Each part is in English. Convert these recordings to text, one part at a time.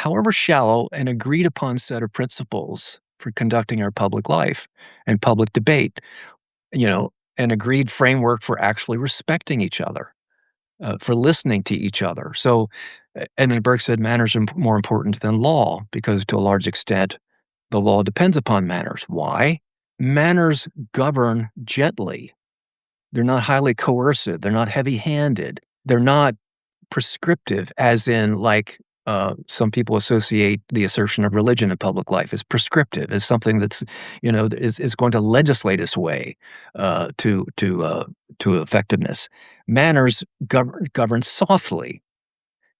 however shallow, an agreed upon set of principles for conducting our public life and public debate, an agreed framework for actually respecting each other, for listening to each other. So Edmund Burke said manners are more important than law because to a large extent, the law depends upon manners. Why? Manners govern gently. They're not highly coercive. They're not heavy-handed. They're not prescriptive, as in some people associate the assertion of religion in public life as prescriptive, as something that's, is going to legislate its way to effectiveness. Manners govern softly.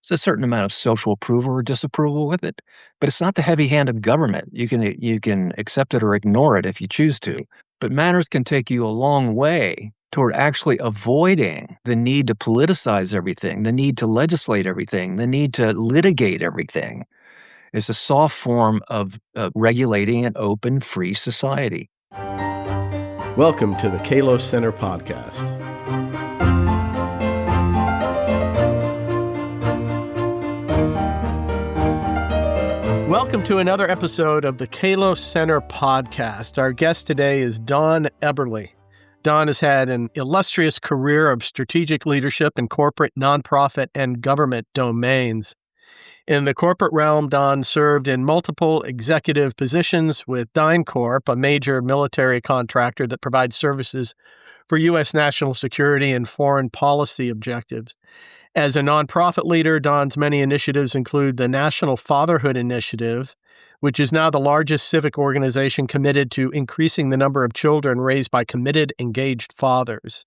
There's a certain amount of social approval or disapproval with it, but it's not the heavy hand of government. You can accept it or ignore it if you choose to, but manners can take you a long way toward actually avoiding the need to politicize everything, the need to legislate everything, the need to litigate everything. It's a soft form of regulating an open, free society. Welcome to the Kalos Center podcast. Welcome to another episode of the Kalos Center podcast. Our guest today is Don Eberly. Don has had an illustrious career of strategic leadership in corporate, nonprofit, and government domains. In the corporate realm, Don served in multiple executive positions with DynCorp, a major military contractor that provides services for U.S. national security and foreign policy objectives. As a nonprofit leader, Don's many initiatives include the National Fatherhood Initiative, which is now the largest civic organization committed to increasing the number of children raised by committed, engaged fathers.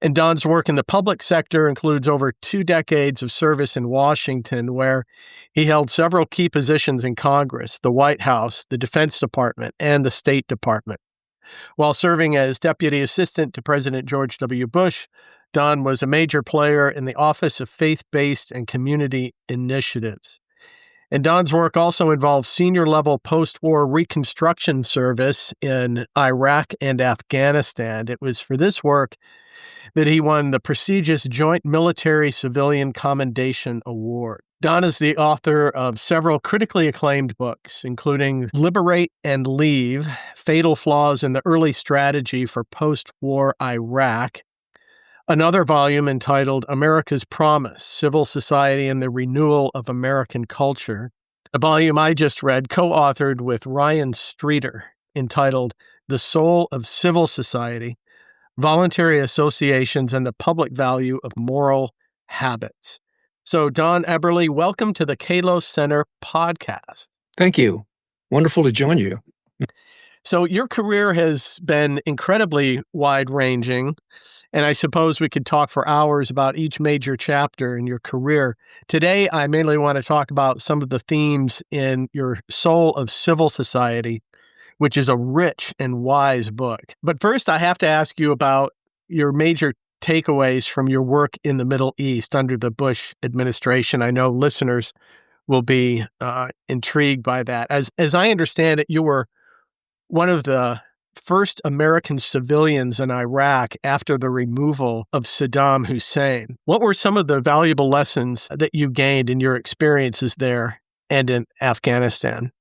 And Don's work in the public sector includes over 2 decades of service in Washington, where he held several key positions in Congress, the White House, the Defense Department, and the State Department. While serving as Deputy Assistant to President George W. Bush, Don was a major player in the Office of Faith-Based and Community Initiatives. And Don's work also involves senior-level post-war reconstruction service in Iraq and Afghanistan. It was for this work that he won the prestigious Joint Military-Civilian Commendation Award. Don is the author of several critically acclaimed books, including Liberate and Leave, Fatal Flaws in the Early Strategy for Post-War Iraq, another volume entitled America's Promise, Civil Society and the Renewal of American Culture, a volume I just read co-authored with Ryan Streeter entitled The Soul of Civil Society, Voluntary Associations and the Public Value of Moral Habits. So, Don Eberly, welcome to the Kalos Center podcast. Thank you. Wonderful to join you. So your career has been incredibly wide-ranging, and I suppose we could talk for hours about each major chapter in your career. Today, I mainly want to talk about some of the themes in your Soul of Civil Society, which is a rich and wise book. But first, I have to ask you about your major takeaways from your work in the Middle East under the Bush administration. I know listeners will be intrigued by that. As I understand it, you were one of the first American civilians in Iraq after the removal of Saddam Hussein. What were some of the valuable lessons that you gained in your experiences there and in Afghanistan?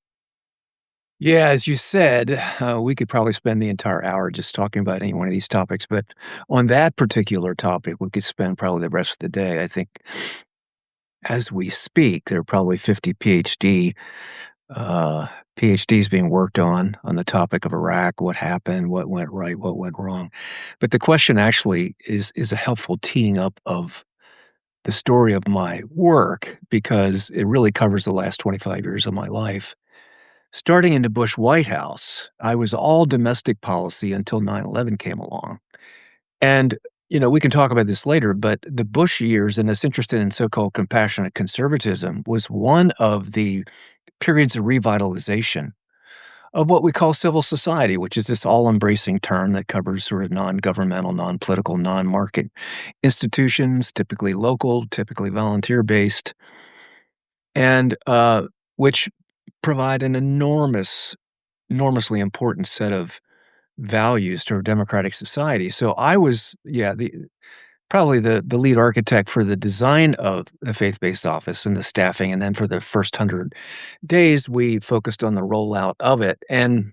Yeah, as you said, we could probably spend the entire hour just talking about any one of these topics, but on that particular topic, we could spend probably the rest of the day. I think as we speak, there are probably 50 PhDs being worked on the topic of Iraq, what happened, what went right, what went wrong. But the question actually is a helpful teeing up of the story of my work because it really covers the last 25 years of my life. Starting in the Bush White House, I was all domestic policy until 9/11 came along. And, we can talk about this later, but the Bush years and this interest in so-called compassionate conservatism was one of the periods of revitalization of what we call civil society, which is this all-embracing term that covers sort of non-governmental, non-political, non-market institutions, typically local, typically volunteer-based, and which provide an enormously important set of values to our democratic society. So I was, probably the lead architect for the design of the faith-based office and the staffing, and then for the first 100 days, we focused on the rollout of it, and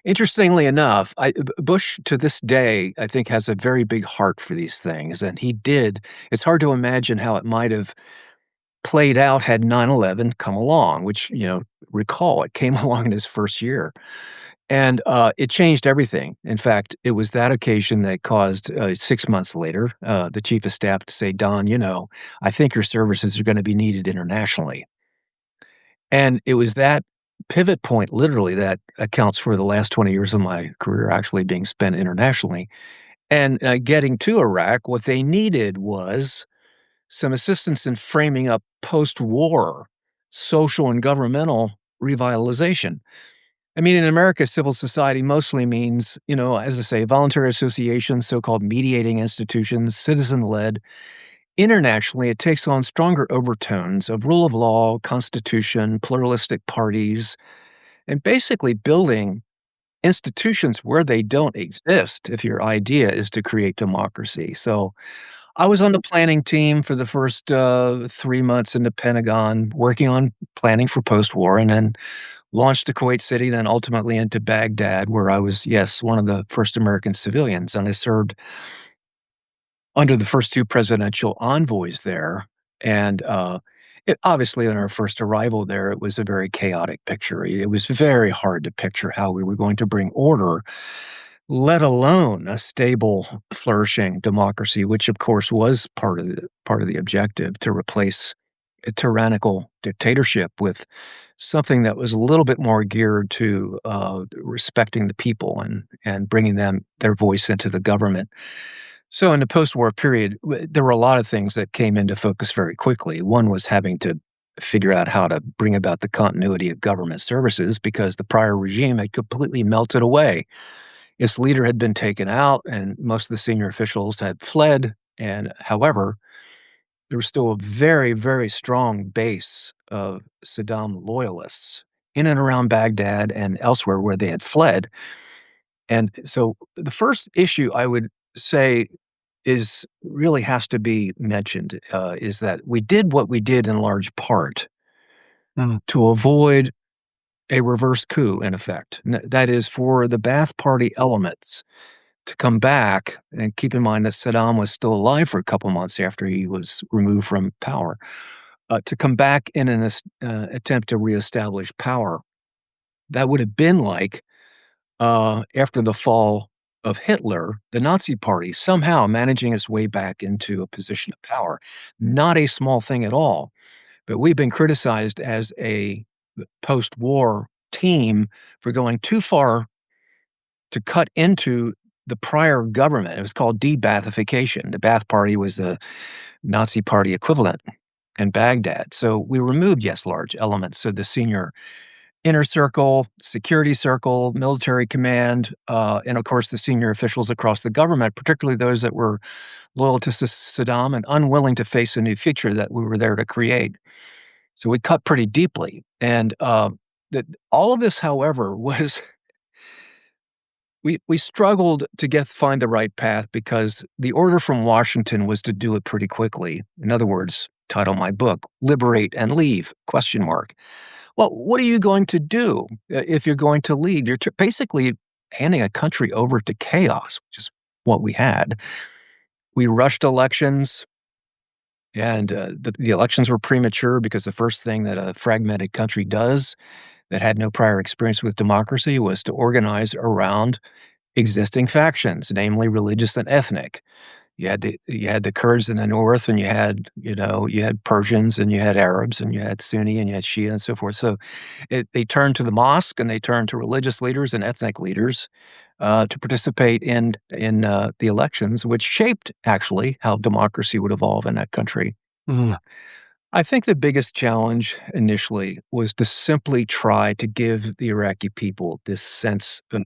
interestingly enough, Bush, to this day, I think, has a very big heart for these things, and he did. It's hard to imagine how it might have played out had 9/11 come along, which, recall, it came along in his first year. And, it changed everything. In fact, it was that occasion that caused, 6 months later, the chief of staff to say, "Don, I think your services are gonna be needed internationally." And it was that pivot point, literally, that accounts for the last 20 years of my career actually being spent internationally. And, getting to Iraq, what they needed was some assistance in framing up post-war social and governmental revitalization. I mean, in America, civil society mostly means, as I say, voluntary associations, so-called mediating institutions, citizen-led. Internationally, it takes on stronger overtones of rule of law, constitution, pluralistic parties, and basically building institutions where they don't exist if your idea is to create democracy. So I was on the planning team for the first 3 months in the Pentagon, working on planning for post-war, and then launched to Kuwait City, then ultimately into Baghdad, where I was, yes, one of the first American civilians, and I served under the first two presidential envoys there. And obviously, on our first arrival there, it was a very chaotic picture. It was very hard to picture how we were going to bring order, let alone a stable, flourishing democracy, which of course was part of the objective, to replace a tyrannical dictatorship with something that was a little bit more geared to respecting the people and bringing their voice into the government. So in the post-war period, there were a lot of things that came into focus very quickly. One was having to figure out how to bring about the continuity of government services because the prior regime had completely melted away. Its leader had been taken out, and most of the senior officials had fled. And however, there was still a very, very strong base of Saddam loyalists in and around Baghdad and elsewhere where they had fled. And so the first issue I would say is really has to be mentioned, is that we did what we did in large part Mm. to avoid a reverse coup, in effect. That is, for the Ba'ath Party elements to come back, and keep in mind that Saddam was still alive for a couple months after he was removed from power, to come back in an attempt to reestablish power. That would have been like, after the fall of Hitler, the Nazi Party somehow managing its way back into a position of power. Not a small thing at all, but we've been criticized as a post-war team for going too far to cut into the prior government. It was called de-Baathification. The Ba'ath Party was the Nazi Party equivalent in Baghdad. So we removed, yes, large elements of the senior inner circle, security circle, military command, and of course the senior officials across the government, particularly those that were loyal to Saddam and unwilling to face a new future that we were there to create. So we cut pretty deeply. And all of this, however, was we struggled to find the right path because the order from Washington was to do it pretty quickly. In other words, title my book, Liberate and Leave, question mark. Well, what are you going to do if you're going to leave? You're basically handing a country over to chaos, which is what we had. We rushed elections, and the elections were premature because the first thing that a fragmented country does that had no prior experience with democracy was to organize around existing factions, namely religious and ethnic. You had the Kurds in the north, and you had Persians, and you had Arabs, and you had Sunni, and you had Shia, and so forth. So they turned to the mosque, and they turned to religious leaders and ethnic leaders to participate in the elections, which shaped actually how democracy would evolve in that country. Mm. I think the biggest challenge initially was to simply try to give the Iraqi people this sense of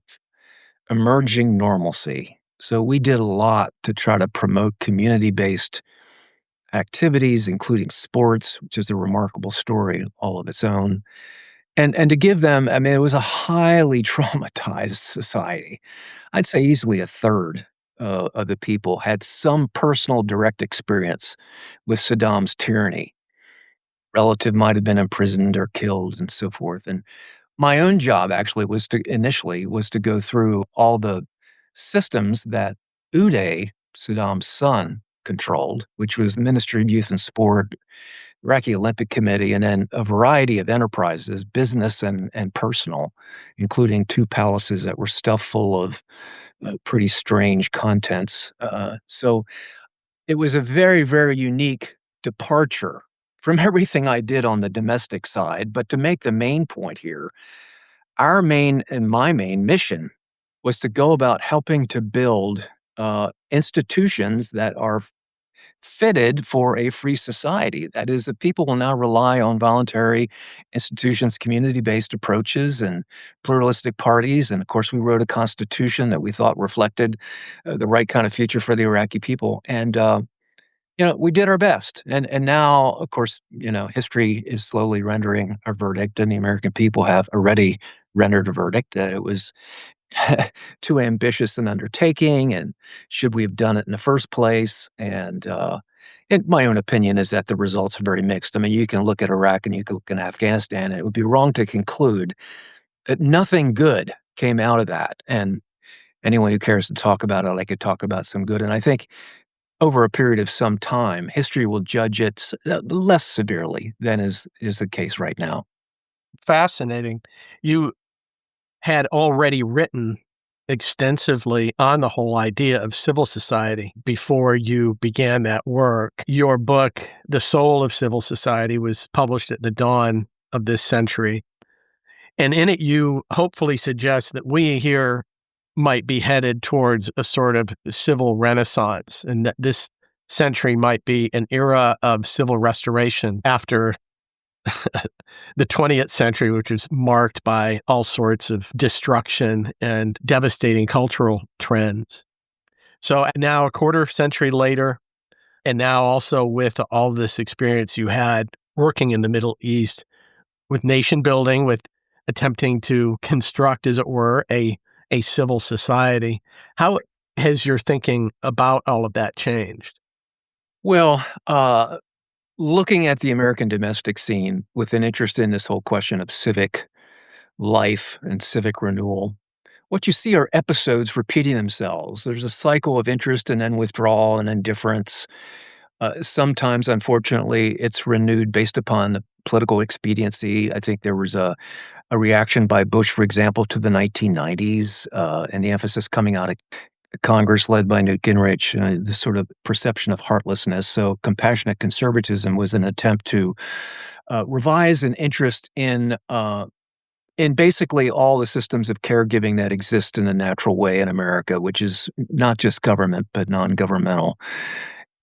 emerging normalcy. So we did a lot to try to promote community-based activities, including sports, which is a remarkable story all of its own. And to give them, it was a highly traumatized society. I'd say easily a third of the people had some personal direct experience with Saddam's tyranny. Relative might have been imprisoned or killed and so forth. And my own job actually was to go through all the systems that Uday, Saddam's son, controlled, which was the Ministry of Youth and Sport, Iraqi Olympic Committee, and then a variety of enterprises, business and personal, including two palaces that were stuffed full of pretty strange contents. So it was a very, very unique departure from everything I did on the domestic side. But to make the main point here, our main and my main mission was to go about helping to build institutions that are fitted for a free society. That is, that people will now rely on voluntary institutions, community-based approaches, and pluralistic parties. And of course, we wrote a constitution that we thought reflected the right kind of future for the Iraqi people. And we did our best. And now, of course, history is slowly rendering a verdict, and the American people have already rendered a verdict that it was too ambitious an undertaking, and should we have done it in the first place? And my own opinion is that the results are very mixed. I mean, you can look at Iraq and you can look at Afghanistan, and it would be wrong to conclude that nothing good came out of that. And anyone who cares to talk about it, I could talk about some good. And I think over a period of some time, history will judge it less severely than is the case right now. Fascinating. You had already written extensively on the whole idea of civil society before you began that work. Your book, The Soul of Civil Society, was published at the dawn of this century. And in it, you hopefully suggest that we here might be headed towards a sort of civil renaissance, and that this century might be an era of civil restoration after the 20th century, which was marked by all sorts of destruction and devastating cultural trends. So now, a quarter century later, and now also with all this experience you had working in the Middle East with nation building, with attempting to construct, as it were, a civil society, how has your thinking about all of that changed? Well, looking at the American domestic scene with an interest in this whole question of civic life and civic renewal, what you see are episodes repeating themselves. There's a cycle of interest and then withdrawal and indifference. Sometimes, unfortunately, it's renewed based upon the political expediency. I think there was a reaction by Bush, for example, to the 1990s, and the emphasis coming out of Congress led by Newt Gingrich, this sort of perception of heartlessness. So compassionate conservatism was an attempt to revise an interest in basically all the systems of caregiving that exist in a natural way in America, which is not just government, but non-governmental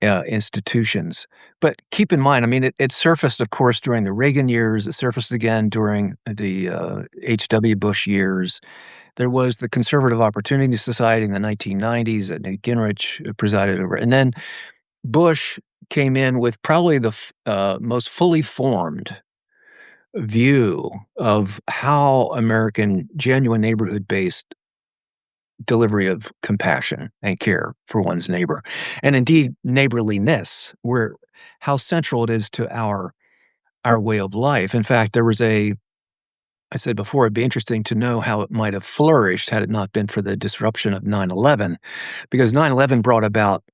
institutions. But keep in mind, I mean, it surfaced, of course, during the Reagan years. It surfaced again during the H.W. Bush years. There was the Conservative Opportunity Society in the 1990s that Newt Gingrich presided over. And then Bush came in with probably the most fully formed view of how American genuine neighborhood-based delivery of compassion and care for one's neighbor, and indeed neighborliness, where how central it is to our way of life. In fact, I said before, it'd be interesting to know how it might have flourished had it not been for the disruption of 9/11, because 9/11 brought about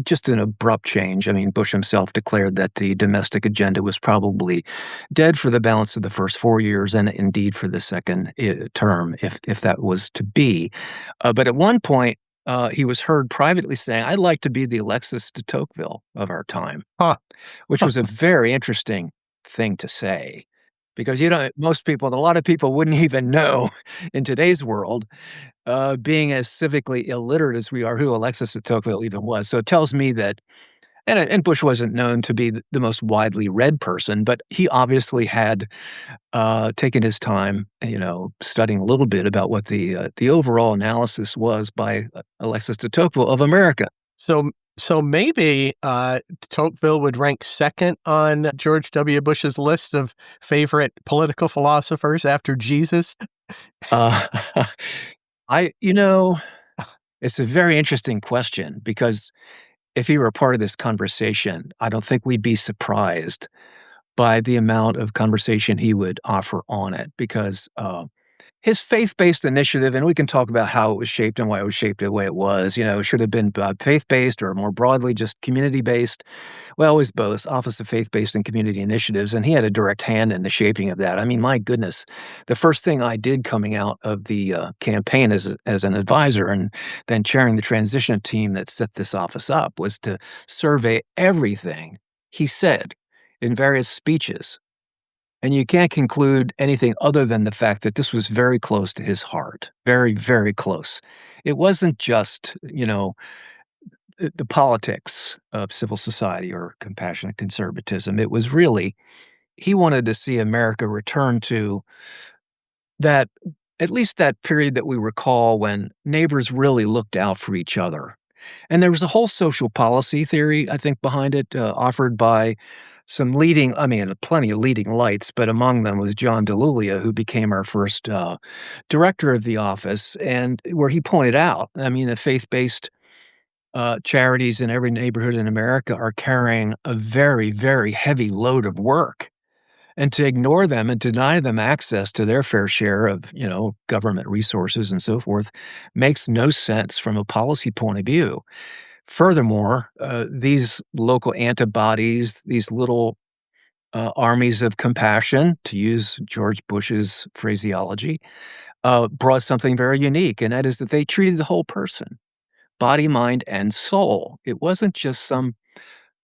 just an abrupt change. I mean, Bush himself declared that the domestic agenda was probably dead for the balance of the first 4 years, and indeed for the second term, if that was to be. But at one point, he was heard privately saying, "I'd like to be the Alexis de Tocqueville of our time," Huh. which was a very interesting thing to say. Because, a lot of people wouldn't even know in today's world, being as civically illiterate as we are, who Alexis de Tocqueville even was. So it tells me that, and Bush wasn't known to be the most widely read person, but he obviously had taken his time, studying a little bit about what the overall analysis was by Alexis de Tocqueville of America. So maybe Tocqueville would rank second on George W. Bush's list of favorite political philosophers after Jesus. Uh, I, It's a very interesting question because if he were a part of this conversation, I don't think we'd be surprised by the amount of conversation he would offer on it because, his faith-based initiative, and we can talk about how it was shaped and why it was shaped the way it was, it should have been, faith-based or more broadly just community-based. Well, it was both, Office of Faith-Based and Community Initiatives, and he had a direct hand in the shaping of that. I mean, my goodness, the first thing I did coming out of the, campaign as an advisor and then chairing the transition team that set this office up was to survey everything he said in various speeches, and you can't conclude anything other than the fact that this was very close to his heart, very, very close. It wasn't just, the politics of civil society or compassionate conservatism. It was really he wanted to see America return to that at least that period that we recall when neighbors really looked out for each other. And there was a whole social policy theory, I think, behind it, offered by some plenty of leading lights, but among them was John DeLulia, who became our first director of the office, and where he pointed out, the faith-based charities in every neighborhood in America are carrying a very, very heavy load of work. And to ignore them and deny them access to their fair share of, government resources and so forth makes no sense from a policy point of view. Furthermore, these local antibodies, these little armies of compassion, to use George Bush's phraseology, brought something very unique, and that is that they treated the whole person, body, mind, and soul. It wasn't just some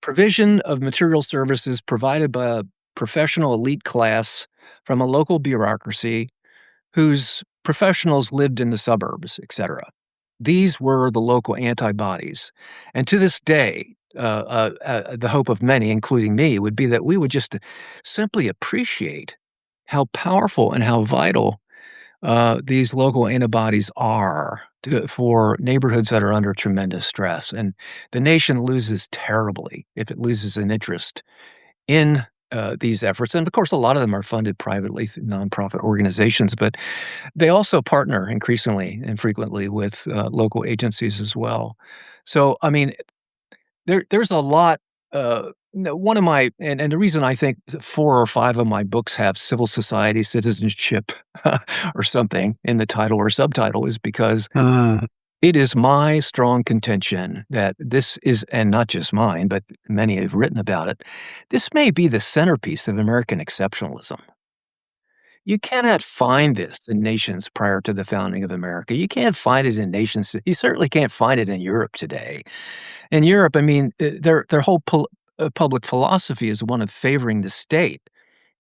provision of material services provided by a professional elite class from a local bureaucracy whose professionals lived in the suburbs, etc. These were the local antibodies. And to this day, the hope of many, including me, would be that we would just simply appreciate how powerful and how vital these local antibodies are for neighborhoods that are under tremendous stress. And the nation loses terribly if it loses an interest in these efforts. And of course, a lot of them are funded privately through nonprofit organizations, but they also partner increasingly and frequently with local agencies as well. So, there's a lot. One of my and the reason I think 4 or 5 of my books have civil society citizenship or something in the title or subtitle is because Mm. it is my strong contention that this is, and not just mine, but many have written about it, this may be the centerpiece of American exceptionalism. You cannot find this in nations prior to the founding of America. You can't find it in nations. You certainly can't find it in Europe today. In Europe, their whole public philosophy is one of favoring the state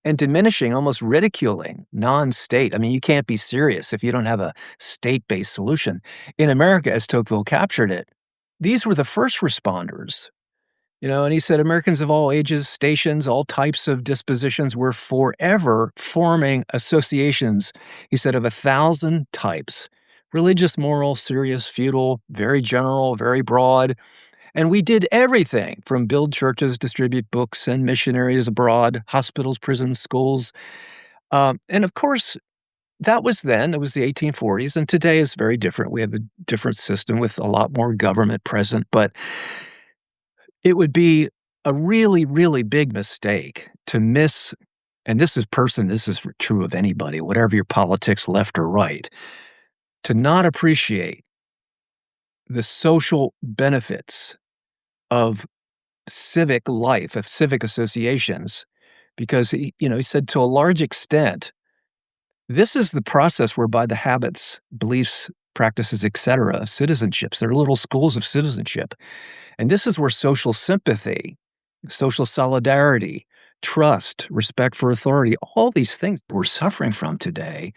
and diminishing, almost ridiculing non-state. You can't be serious if you don't have a state-based solution. In America, as Tocqueville captured it, these were the first responders. And he said Americans of all ages, stations, all types of dispositions were forever forming associations, he said, of 1,000 types: religious, moral, serious, feudal, very general, very broad. And we did everything from build churches, distribute books, send missionaries abroad, hospitals, prisons, schools. And of course, that was then, it was the 1840s, and today is very different. We have a different system with a lot more government present, but it would be a really, really big mistake to miss, and this is true of anybody, whatever your politics, left or right, to not appreciate the social benefits of civic life, of civic associations, because he said to a large extent, this is the process whereby the habits, beliefs, practices, etc., of citizenships, they're little schools of citizenship. And this is where social sympathy, social solidarity, trust, respect for authority, all these things we're suffering from today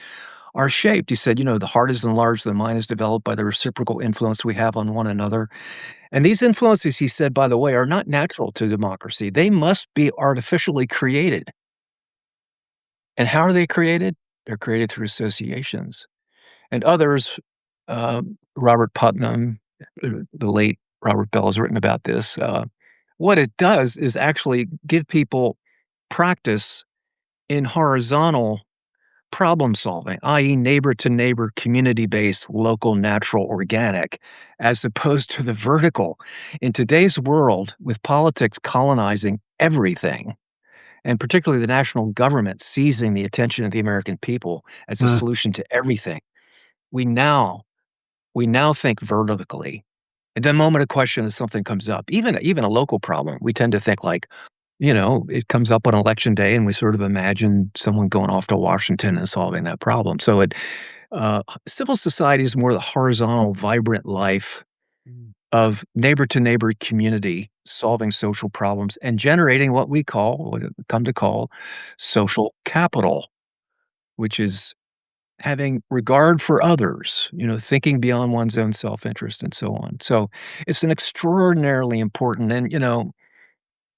are shaped. He said, the heart is enlarged, the mind is developed by the reciprocal influence we have on one another. And these influences, he said, by the way, are not natural to democracy. They must be artificially created. And how are they created? They're created through associations. And others, Robert Putnam, the late Robert Bell has written about this. What it does is actually give people practice in horizontal problem solving, i.e., neighbor to neighbor, community based, local, natural, organic, as opposed to the vertical. In today's world, with politics colonizing everything, and particularly the national government seizing the attention of the American people as a Mm. solution to everything, we now we now think vertically. At the moment a question of something comes up, even a local problem, we tend to think like, it comes up on election day, and we sort of imagine someone going off to Washington and solving that problem. So civil society is more the horizontal, vibrant life Mm. of neighbor to neighbor community, solving social problems and generating what we come to call social capital, which is having regard for others, thinking beyond one's own self-interest and so on. So it's an extraordinarily important, and,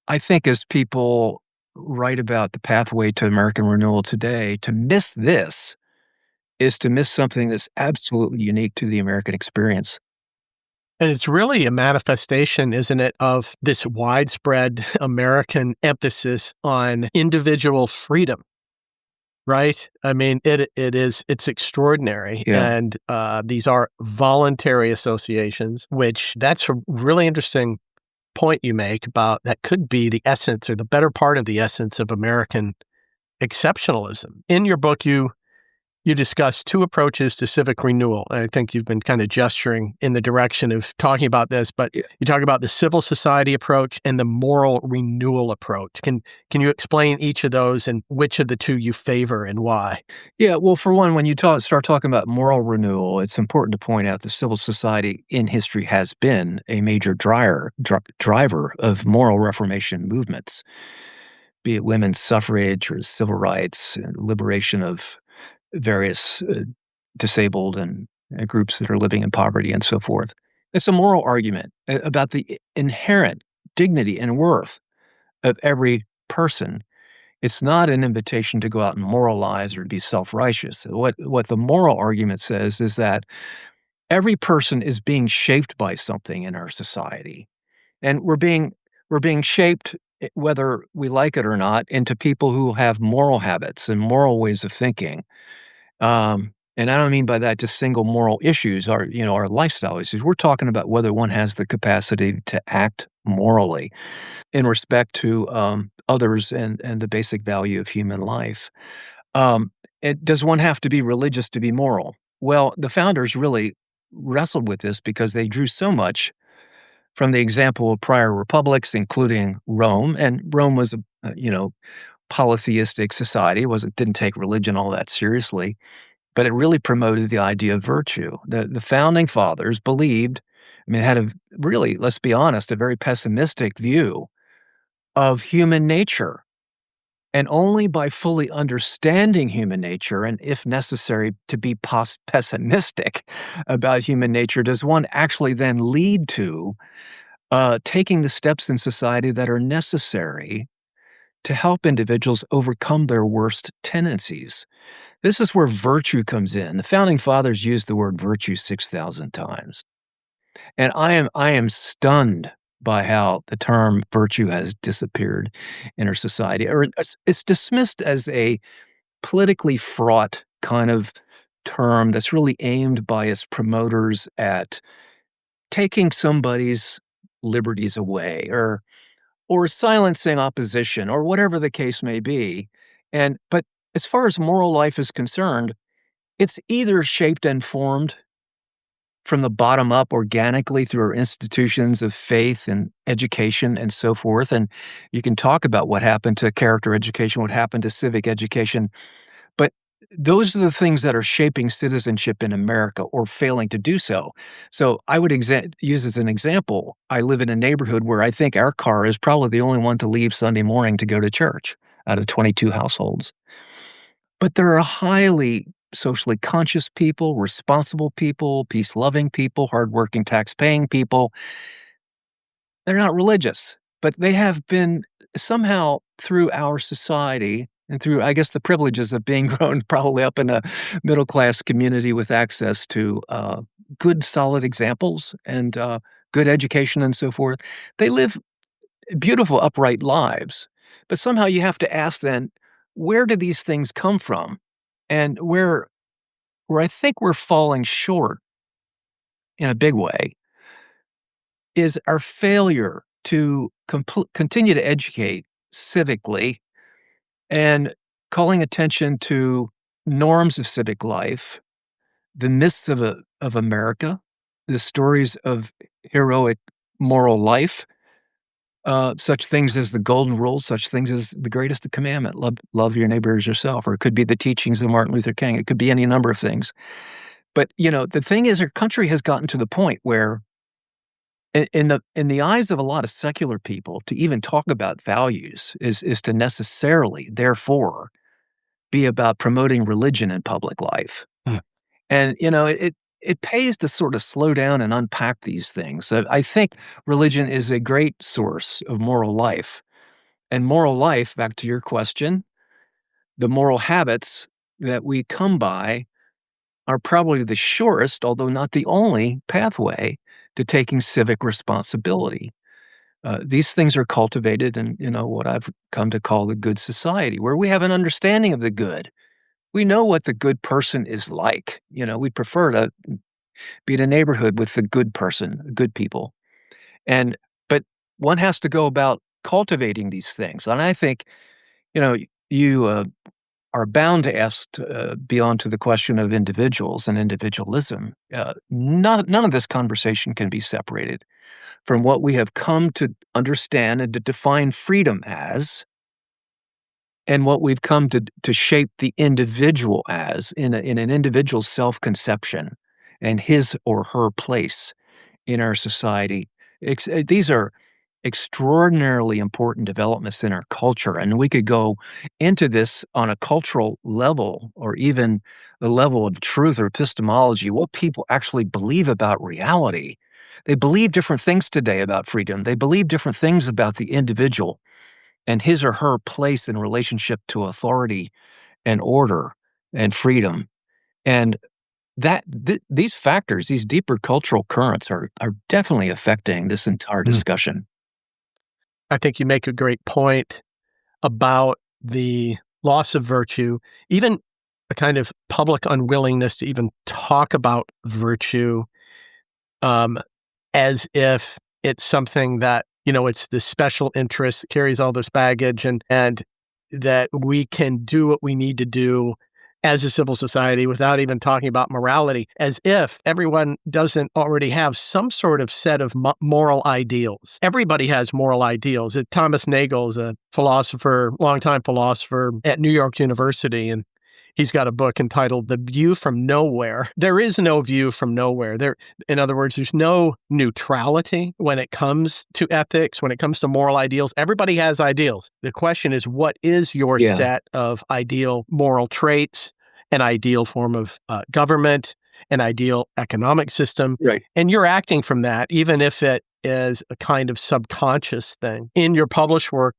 I think as people write about the pathway to American renewal today, to miss this is to miss something that's absolutely unique to the American experience. And it's really a manifestation, isn't it, of this widespread American emphasis on individual freedom, right? I mean, it's extraordinary. Yeah. And these are voluntary associations, which that's a really interesting point you make about that could be the essence or the better part of the essence of American exceptionalism. In your book, you discuss two approaches to civic renewal. I think you've been kind of gesturing in the direction of talking about this, but Yeah. you talk about the civil society approach and the moral renewal approach. Can you explain each of those and which of the two you favor and why? Yeah, well, for one, when you start talking about moral renewal, it's important to point out that civil society in history has been a major driver of moral reformation movements, be it women's suffrage or civil rights, liberation of various disabled and groups that are living in poverty and so forth. It's a moral argument about the inherent dignity and worth of every person. It's not an invitation to go out and moralize or to be self-righteous. What the moral argument says is that every person is being shaped by something in our society, and we're being shaped, whether we like it or not, into people who have moral habits and moral ways of thinking. And I don't mean by that just single moral issues, our lifestyle issues. We're talking about whether one has the capacity to act morally in respect to others and the basic value of human life. Um, does one have to be religious to be moral? Well, the founders really wrestled with this because they drew so much from the example of prior republics, including Rome, and Rome was a polytheistic society. It didn't take religion all that seriously, but it really promoted the idea of virtue. The founding fathers believed, I mean, had a really, let's be honest, a very pessimistic view of human nature. And only by fully understanding human nature, and if necessary, to be pessimistic about human nature, does one actually then lead to taking the steps in society that are necessary to help individuals overcome their worst tendencies. This is where virtue comes in. The founding fathers used the word virtue 6,000 times. And I am stunned by how the term virtue has disappeared in our society, or it's dismissed as a politically fraught kind of term that's really aimed by its promoters at taking somebody's liberties away or silencing opposition or whatever the case may be. But as far as moral life is concerned, it's either shaped and formed from the bottom up organically through our institutions of faith and education and so forth. And you can talk about what happened to character education, what happened to civic education, but those are the things that are shaping citizenship in America or failing to do so. So I would use as an example, I live in a neighborhood where I think our car is probably the only one to leave Sunday morning to go to church out of 22 households. But there are highly socially conscious people, responsible people, peace-loving people, hardworking, tax-paying people. They're not religious, but they have been somehow through our society and through, I guess, the privileges of being grown probably up in a middle-class community with access to good, solid examples and good education and so forth. They live beautiful, upright lives. But somehow you have to ask then, where do these things come from? And where I think we're falling short in a big way is our failure to continue to educate civically and calling attention to norms of civic life, the myths of America, the stories of heroic moral life, such things as the golden rule, such things as the greatest commandment, love your neighbor as yourself, or it could be the teachings of Martin Luther King. It could be any number of things. But, the thing is our country has gotten to the point where in the eyes of a lot of secular people, to even talk about values is to necessarily, therefore, be about promoting religion in public life. Mm. And, it pays to sort of slow down and unpack these things. I think religion is a great source of moral life. And moral life, back to your question, the moral habits that we come by are probably the surest, although not the only, pathway to taking civic responsibility. These things are cultivated in, what I've come to call the good society, where we have an understanding of the good. We know what the good person is like. We prefer to be in a neighborhood with the good person, good people. But one has to go about cultivating these things. And I think, you are bound to ask beyond to the question of individuals and individualism. None of this conversation can be separated from what we have come to understand and to define freedom as, and what we've come to shape the individual as in an individual's self-conception and his or her place in our society. These are extraordinarily important developments in our culture, and we could go into this on a cultural level or even the level of truth or epistemology, what people actually believe about reality. They believe different things today about freedom. They believe different things about the individual and his or her place in relationship to authority and order and freedom. And these factors, these deeper cultural currents are definitely affecting this entire discussion. I think you make a great point about the loss of virtue, even a kind of public unwillingness to even talk about virtue as if it's something that, it's this special interest, carries all this baggage, and that we can do what we need to do as a civil society without even talking about morality, as if everyone doesn't already have some sort of set of moral ideals. Everybody has moral ideals. Thomas Nagel is a philosopher, longtime philosopher at New York University, and he's got a book entitled The View from Nowhere. There is no view from nowhere. In other words, there's no neutrality when it comes to ethics, when it comes to moral ideals. Everybody has ideals. The question is, what is your set of ideal moral traits, an ideal form of government, an ideal economic system? Right. And you're acting from that, even if it is a kind of subconscious thing. In your published work,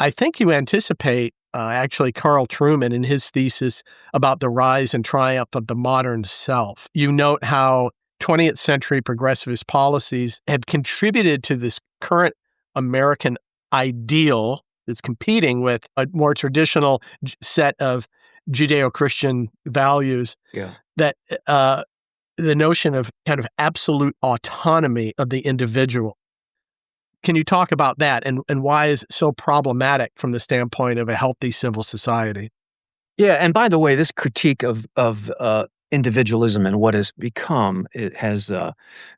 I think you anticipate actually Carl Trueman in his thesis about the rise and triumph of the modern self. You note how 20th century progressivist policies have contributed to this current American ideal that's competing with a more traditional set of Judeo-Christian values. Yeah. That the notion of kind of absolute autonomy of the individual. Can you talk about that and why is it so problematic from the standpoint of a healthy civil society? Yeah, and by the way, this critique of individualism and what has become, it has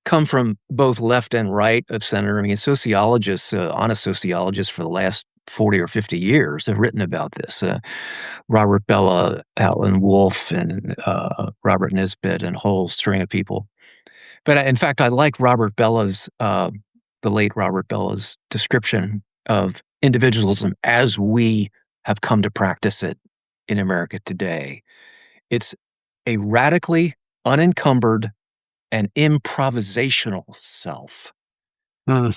come from both left and right of center. I mean, sociologists, honest sociologists for the last 40 or 50 years have written about this. Robert Bellah, Alan Wolfe, and Robert Nisbet, and a whole string of people. But in fact, I like the late Robert Bellah's description of individualism as we have come to practice it in America today. It's a radically unencumbered and improvisational self,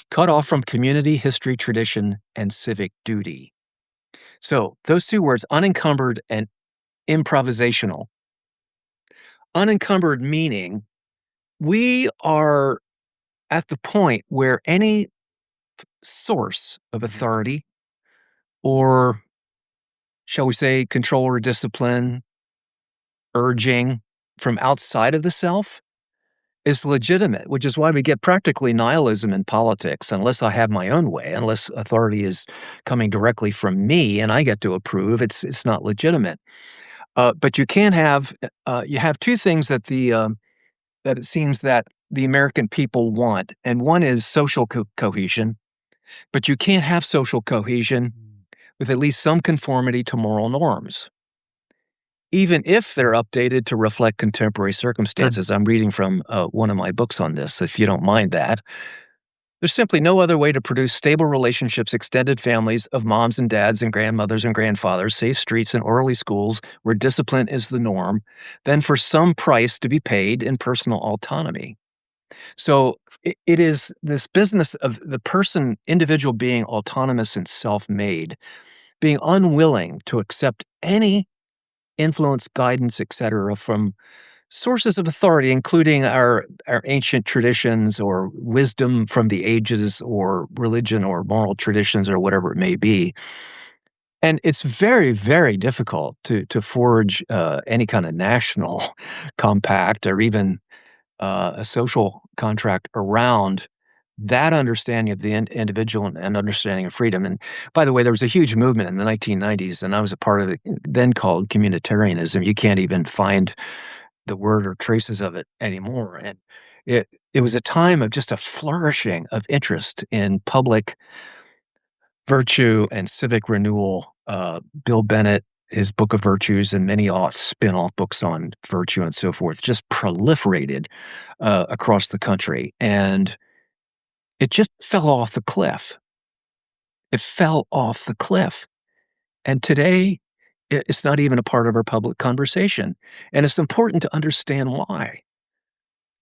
cut off from community, history, tradition, and civic duty. So those two words, unencumbered and improvisational. Unencumbered meaning we are at the point where any source of authority or, shall we say, control or discipline urging from outside of the self is legitimate, which is why we get practically nihilism in politics. Unless I have my own way, unless authority is coming directly from me and I get to approve, it's not legitimate. But you can't have you have two things that it seems that the American people want, and one is social cohesion. But you can't have social cohesion with at least some conformity to moral norms, even if they're updated to reflect contemporary circumstances. I'm reading from one of my books on this, if you don't mind that. There's simply no other way to produce stable relationships, extended families of moms and dads and grandmothers and grandfathers, safe streets and orderly schools where discipline is the norm, than for some price to be paid in personal autonomy. So it is this business of the individual being autonomous and self-made, being unwilling to accept any influence, guidance, etc., from sources of authority, including our ancient traditions or wisdom from the ages or religion or moral traditions or whatever it may be. And it's very, very difficult to forge any kind of national compact or even a social contract around that understanding of the individual and understanding of freedom. And by the way, there was a huge movement in the 1990s, and I was a part of it, then called communitarianism. You can't even find the word or traces of it anymore. And it was a time of just a flourishing of interest in public virtue and civic renewal. Bill Bennett, his Book of Virtues, and many spin-off books on virtue and so forth, just proliferated across the country. And it just fell off the cliff. It fell off the cliff. And today, it's not even a part of our public conversation. And it's important to understand why.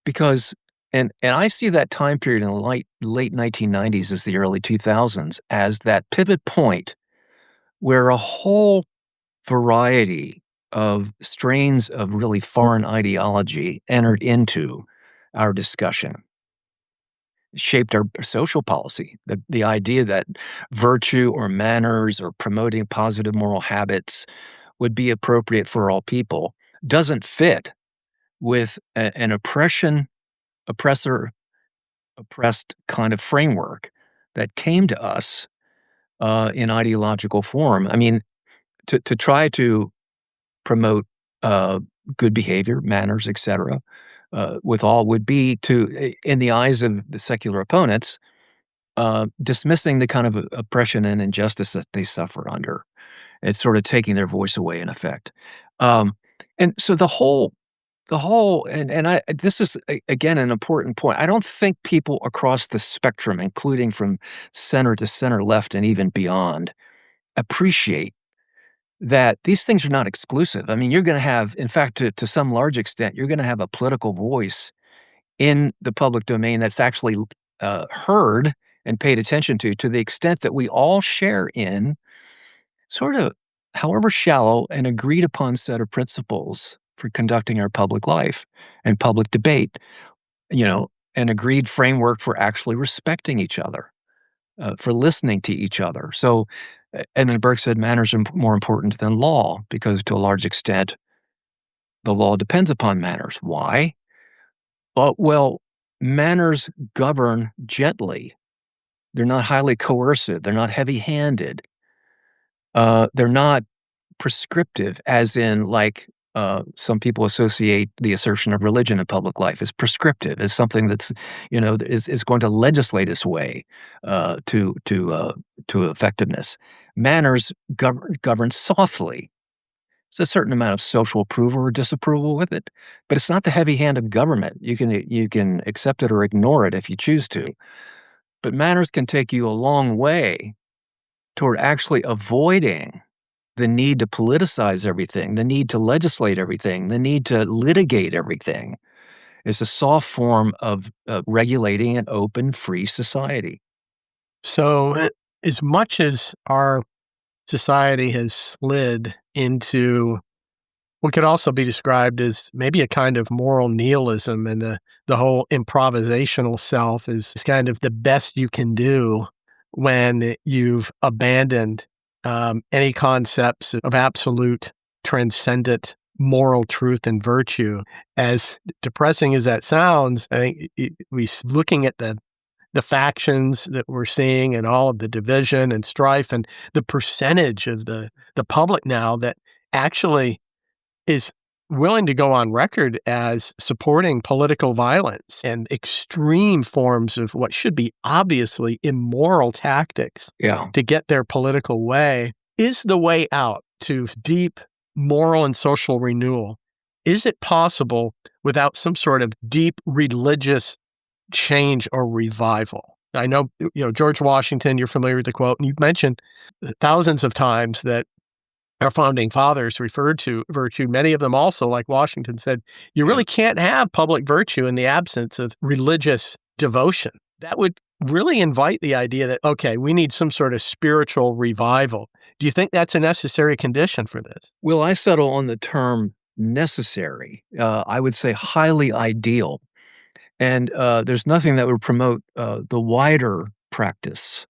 Because, and I see that time period in the late 1990s as the early 2000s as that pivot point where a whole variety of strains of really foreign ideology entered into our discussion, shaped our social policy. The idea that virtue or manners or promoting positive moral habits would be appropriate for all people doesn't fit with an oppressor, oppressed kind of framework that came to us in ideological form. I mean, to try to promote good behavior, manners, etc., with all would be to, in the eyes of the secular opponents, dismissing the kind of oppression and injustice that they suffer under. It's sort of taking their voice away, in effect. And so and this is again an important point. I don't think people across the spectrum, including from center to center left and even beyond, appreciate that these things are not exclusive. I mean, you're going to have, in fact, to some large extent, you're going to have a political voice in the public domain that's actually heard and paid attention to the extent that we all share in sort of, however shallow, an agreed upon set of principles for conducting our public life and public debate, an agreed framework for actually respecting each other, for listening to each other. So, and then Burke said manners are more important than law because to a large extent, the law depends upon manners. Why? Well, manners govern gently. They're not highly coercive. They're not heavy-handed. They're not prescriptive, as in like some people associate the assertion of religion in public life as prescriptive, as something that's is going to legislate its way to effectiveness. Manners govern softly. There's a certain amount of social approval or disapproval with it, but it's not the heavy hand of government. You can accept it or ignore it if you choose to, but manners can take you a long way toward actually avoiding the need to politicize everything, the need to legislate everything, the need to litigate everything. Is a soft form of regulating an open, free society. So, as much as our society has slid into what could also be described as maybe a kind of moral nihilism, and the whole improvisational self is kind of the best you can do when you've abandoned any concepts of absolute transcendent moral truth and virtue. As depressing as that sounds, I think looking at the factions that we're seeing and all of the division and strife and the percentage of the public now that actually is willing to go on record as supporting political violence and extreme forms of what should be obviously immoral tactics to get their political way, is the way out to deep moral and social renewal. Is it possible without some sort of deep religious change or revival? I know, George Washington, you're familiar with the quote, and you've mentioned thousands of times that our founding fathers referred to virtue. Many of them also, like Washington, said, you really can't have public virtue in the absence of religious devotion. That would really invite the idea that, okay, we need some sort of spiritual revival. Do you think that's a necessary condition for this? Well, I settle on the term necessary. I would say highly ideal. And there's nothing that would promote the wider practice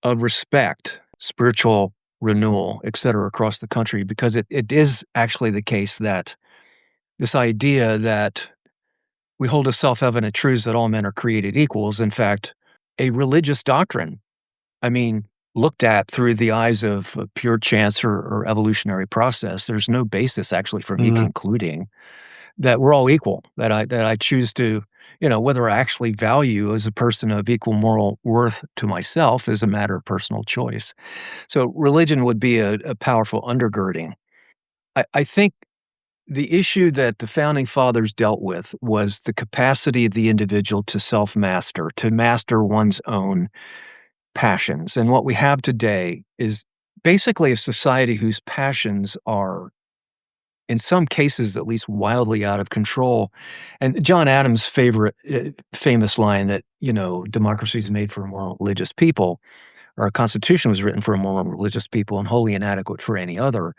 of respect, spiritual renewal, et cetera, across the country, because it is actually the case that this idea that we hold as self-evident truths that all men are created equal is, in fact, a religious doctrine. I mean, looked at through the eyes of pure chance or evolutionary process, there's no basis actually for me concluding that we're all equal, that I choose to, whether I actually value as a person of equal moral worth to myself is a matter of personal choice. So religion would be a powerful undergirding. I think the issue that the founding fathers dealt with was the capacity of the individual to self-master, to master one's own passions. And what we have today is basically a society whose passions are, in some cases, at least wildly out of control. And John Adams' famous line that, democracy is made for moral religious people, or a constitution was written for moral religious people and wholly inadequate for any other,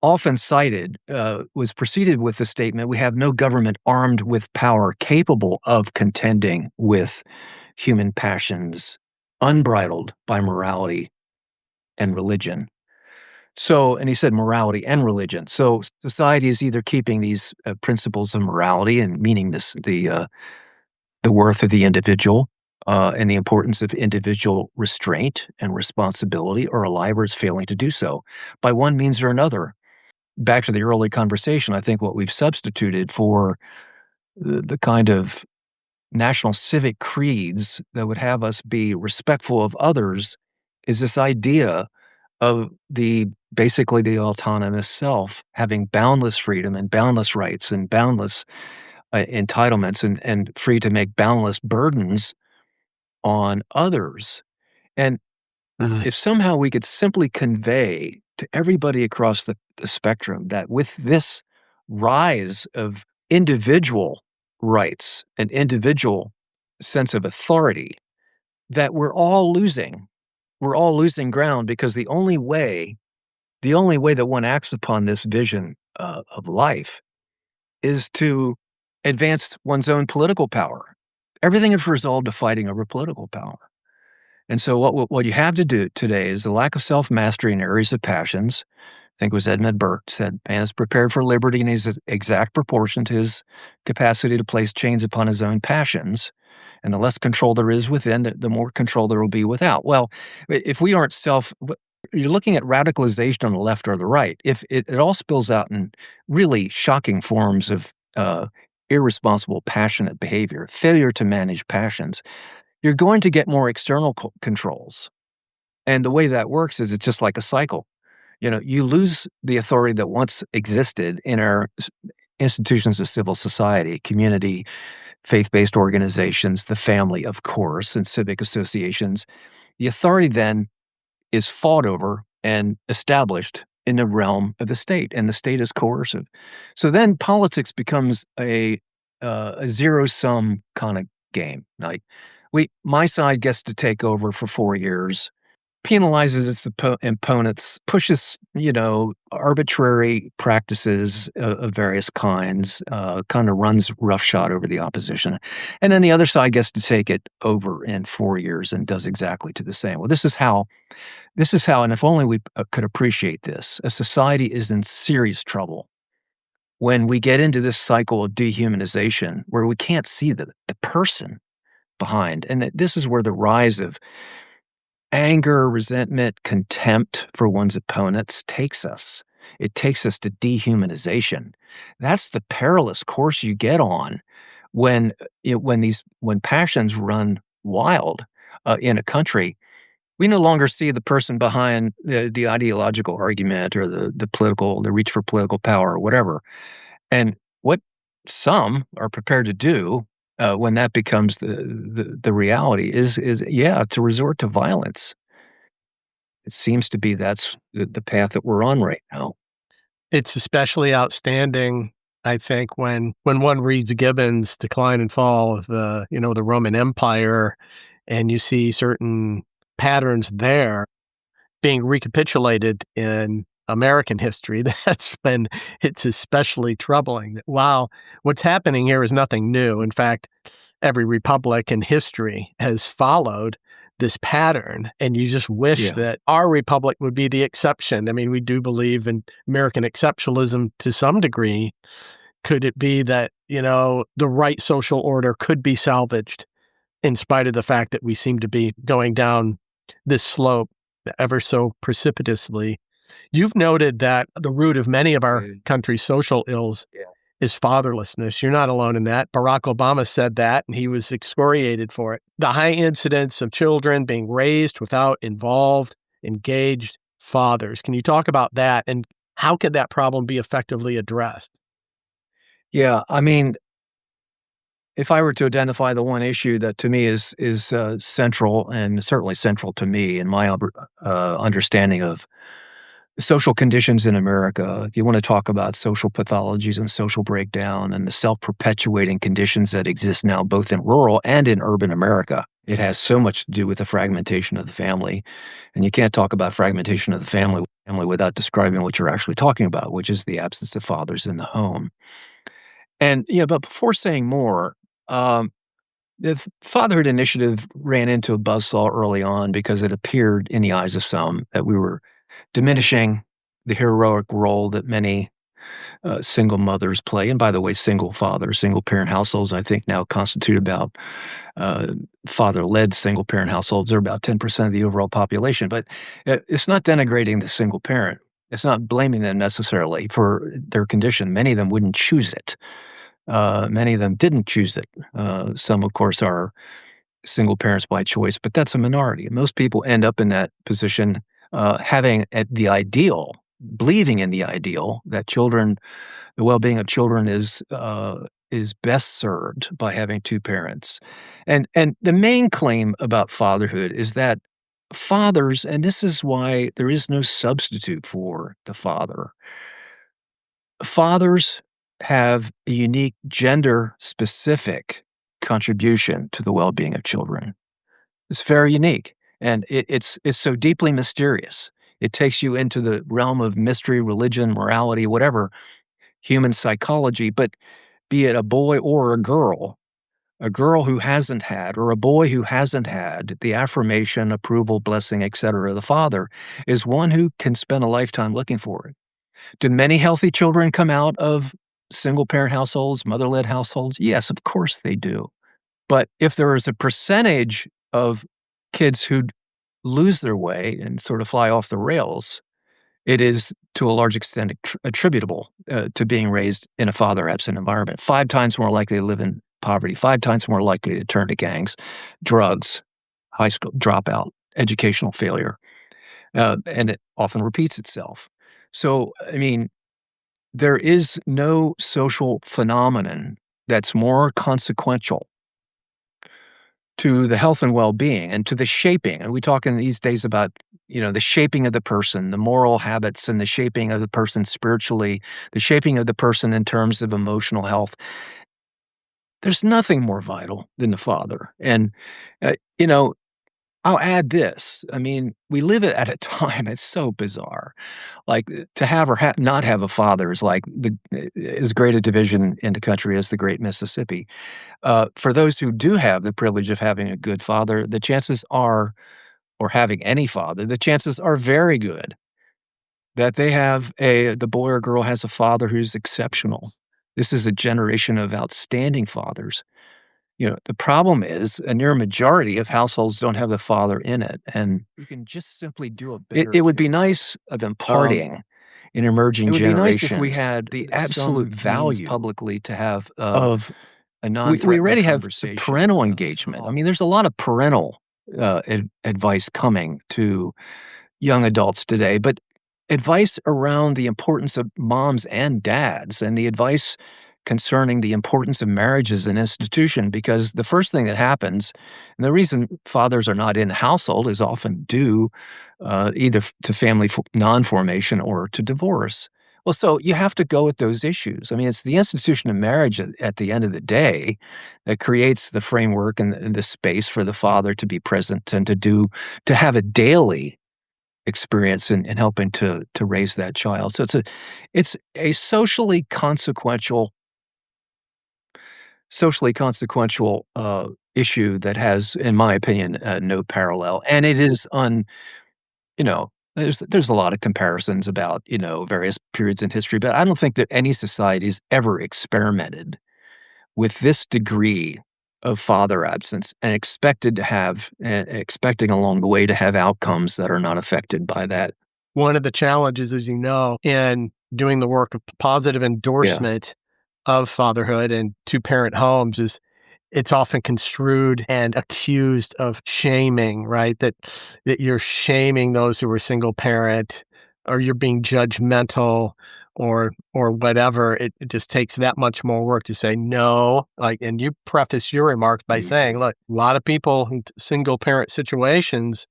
often cited, was preceded with the statement, we have no government armed with power capable of contending with human passions, unbridled by morality and religion. So, and he said morality and religion. So society is either keeping these principles of morality and meaning the worth of the individual and the importance of individual restraint and responsibility, or alive, or is failing to do so by one means or another. Back to the early conversation, I think what we've substituted for the kind of national civic creeds that would have us be respectful of others is this idea of basically the autonomous self having boundless freedom and boundless rights and boundless entitlements and free to make boundless burdens on others. And if somehow we could simply convey to everybody across the spectrum that with this rise of individual rights and individual sense of authority, that we're all losing ground, because the only way that one acts upon this vision of life is to advance one's own political power. Everything is resolved to fighting over political power. And so what you have to do today is the lack of self-mastery in areas of passions. I think it was Edmund Burke said, man is prepared for liberty in his exact proportion to his capacity to place chains upon his own passions. And the less control there is within, the more control there will be without. Well, if we aren't you're looking at radicalization on the left or the right. If it all spills out in really shocking forms of irresponsible, passionate behavior, failure to manage passions, you're going to get more external controls. And the way that works is it's just like a cycle. You lose the authority that once existed in our institutions of civil society, community, faith-based organizations, the family, of course, and civic associations. The authority then is fought over and established in the realm of the state, and the state is coercive. So then politics becomes a zero-sum kind of game. Like, my side gets to take over for 4 years, penalizes its opponents, pushes, arbitrary practices of various kinds, kind of runs roughshod over the opposition. And then the other side gets to take it over in 4 years and does exactly to the same. Well, this is how, and if only we could appreciate this, a society is in serious trouble when we get into this cycle of dehumanization where we can't see the person behind. And that this is where the rise of anger, resentment, contempt for one's opponents takes us. It takes us to dehumanization. That's the perilous course you get on when when passions run wild in a country. We no longer see the person behind the ideological argument or the reach for political power or whatever. And what some are prepared to do when that becomes the reality is to resort to violence. It seems to be that's the path that we're on right now. It's especially outstanding, I think, when one reads Gibbon's Decline and Fall of the Roman Empire, and you see certain patterns there being recapitulated in American history. That's when it's especially troubling that, wow, what's happening here is nothing new. In fact, every republic in history has followed this pattern, and you just wish that our republic would be the exception. I mean, we do believe in American exceptionalism to some degree. Could it be that, the right social order could be salvaged in spite of the fact that we seem to be going down this slope ever so precipitously? You've noted that the root of many of our country's social ills is fatherlessness. You're not alone in that. Barack Obama said that, and he was excoriated for it. The high incidence of children being raised without involved, engaged fathers. Can you talk about that, and how could that problem be effectively addressed? Yeah, I mean, if I were to identify the one issue that to me is central, and certainly central to me in my understanding of social conditions in America, if you want to talk about social pathologies and social breakdown and the self-perpetuating conditions that exist now both in rural and in urban America, it has so much to do with the fragmentation of the family. And you can't talk about fragmentation of the family without describing what you're actually talking about, which is the absence of fathers in the home. And but before saying more, the Fatherhood Initiative ran into a buzzsaw early on because it appeared in the eyes of some that we were diminishing the heroic role that many single mothers play. And by the way, single fathers, single parent households, I think now constitute about father-led single parent households are about 10% of the overall population. But it's not denigrating the single parent. It's not blaming them necessarily for their condition. Many of them wouldn't choose it. Many of them didn't choose it. Some, of course, are single parents by choice, but that's a minority. Most people end up in that position having the ideal, believing in the ideal that children, the well-being of children is best served by having two parents. And the main claim about fatherhood is that fathers, and this is why there is no substitute for the father, fathers have a unique gender-specific contribution to the well-being of children. It's very unique, and it's so deeply mysterious. It takes you into the realm of mystery, religion, morality, whatever, human psychology, but be it a boy or a girl who hasn't had, or a boy who hasn't had the affirmation, approval, blessing, etc. of the father is one who can spend a lifetime looking for it. Do many healthy children come out of single-parent households, mother-led households? Yes, of course they do. But if there is a percentage of kids who lose their way and sort of fly off the rails, it is to a large extent attributable to being raised in a father-absent environment. 5 times more likely to live in poverty, 5 times more likely to turn to gangs, drugs, high school dropout, educational failure, and it often repeats itself. So, I mean, there is no social phenomenon that's more consequential to the health and well-being and to the shaping. And we talk in these days about, the shaping of the person, the moral habits, and the shaping of the person spiritually, the shaping of the person in terms of emotional health. There's nothing more vital than the father. And, I'll add this. I mean, we live at a time, it's so bizarre. Like to have or not have a father is like as great a division in the country as the Great Mississippi. For those who do have the privilege of having a good father, the chances are, or having any father, the chances are very good that the boy or girl has a father who's exceptional. This is a generation of outstanding fathers. The problem is a near majority of households don't have the father in it, and we can just simply do a better it would be nice of imparting in emerging generations. It would be nice if we had the absolute value publicly to have of a non-threatening we already have parental engagement. I mean, there's a lot of parental advice coming to young adults today, but advice around the importance of moms and dads, and the advice concerning the importance of marriage as an institution, because the first thing that happens, and the reason fathers are not in the household is often due either to family non-formation or to divorce. Well, so you have to go at those issues. I mean, it's the institution of marriage at the end of the day that creates the framework and the space for the father to be present and to have a daily experience in helping to raise that child. So it's a socially consequential issue that has, in my opinion, no parallel. And it is there's a lot of comparisons about, various periods in history, but I don't think that any society has ever experimented with this degree of father absence and expecting along the way to have outcomes that are not affected by that. One of the challenges, as you know, in doing the work of positive endorsement of fatherhood and two-parent homes is it's often construed and accused of shaming, right? That you're shaming those who are single parent, or you're being judgmental, or whatever. It just takes that much more work to say no. And you preface your remarks by saying, look, a lot of people in single parent situations